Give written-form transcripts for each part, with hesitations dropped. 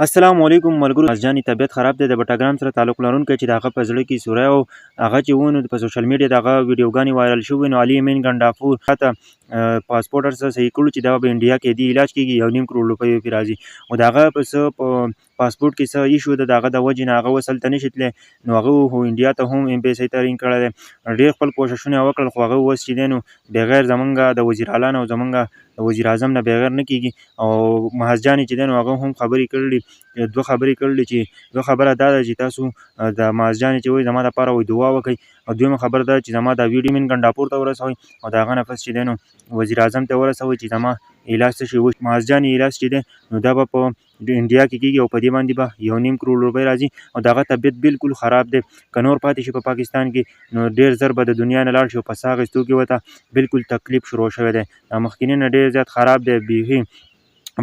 السلام علیکم ملګرو. جاني طبیعت خراب دی، د بټګرام سره تعلق لرونکی چې د هغه په زړه کې سوری او هغه چې و نو په سوشل میډیا د هغه ویډیوګانې وایرل شوې، نو علي امین ګنډاپور ته پاسپورټ هر څه صحیح کړو چې دا به انډیا کې دی علاج کېږي، 1.5 کروړ روپۍ پرې راځي. او د هغه په څه په پاسپورټ کې څه ایشو ده، د هغه د وجې نه هغه اوس هلته نشي تللی، نو هغه خو انډیا ته هم امبیسي ته رینګ کړی دی. ډېر خپل کوښښونه یې وکړل، خو هغه اوس چې دی نو بغیر زمونږ د وزیر اعلی نه او زمونږ د وزیر اعظم نه بغیر نه کېږي. او محز جاني چې دی نو هغه هم خبرې کړلې، دوه خبرې کړلې، چې یوه خبره دا ده چې تاسو د محز جاني چې وایي زما دپاره وایي دعا وکړئ، او دویمه خبره دا چې زما دا ویډیو امین ګنډاپور ته ورسوئ، او د هغه نه پس چې دی نو وزیر اعظم ته ورسوئ چې زما علاج څه شي وشي. محز جاني علاج چې دی نو دا به په انډیا کې کېږي او په دې باندې به 1.5 کروړ روپۍ راځي. او د هغه طبیعت بالکل خراب دی، که نور پاتې شي په پاکستان کې نو ډېر زر به د دنیا نه لاړ شي، او په ساه اخیستو کې ورته بالکل تکلیف شروع شوی دی. دا مخکیني نه ډېر زیات خراب دی، بیخي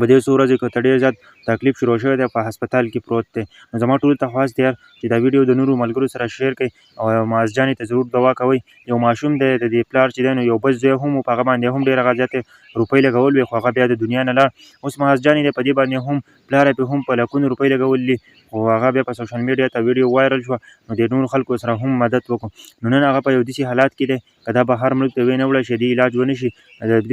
په دې څو ورځو کې ورته ډېر زیات تکلیف شروع شوی دی، په هسپتال کې پروت دی. نو زما ټولو ته خواست دی چې دا ویډیو د نورو ملګرو سره شیر کړئ، او محز جاني ته ضرور دعا کوئ. یو ماشوم دی، د دې پلار چې دی نو یو بل زوی هم و، په هغه باندې هم ډېره زیاتې روپۍ لګول وې، خو هغه بیا د دنیا نه لاړ. اوس محز جاني دی، په دې باندې هم پلار یې پرې هم په لکونو روپۍ لګولې، خو هغه بیا په سوشل میډیا ته ویډیو وایرل شوه، نو د نورو خلکو سره هم مدد وکړو. نو نن هغه په یو داسې حالات کې دی، که دا بهر ملک ته ونه وړی شي، دې علاج ونه شي،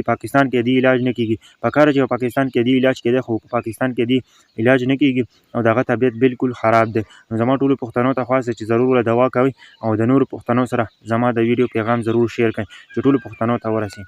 د پاکستان کې دې علاج نه کېږي. پکار چې په پاکستان کې دې علاج کېدی، خو په پاکستان کې دې علاج نه کېږي، او د هغه طبیعت بالکل خراب دی. نو زما ټولو پښتنو ته خواست دی چې ضرور ورله دوا کوئ، او د نورو پښتنو سره زما د ویډیو پیغام ضرور شیر کړئ چې ټولو پښتنو ته ورسي.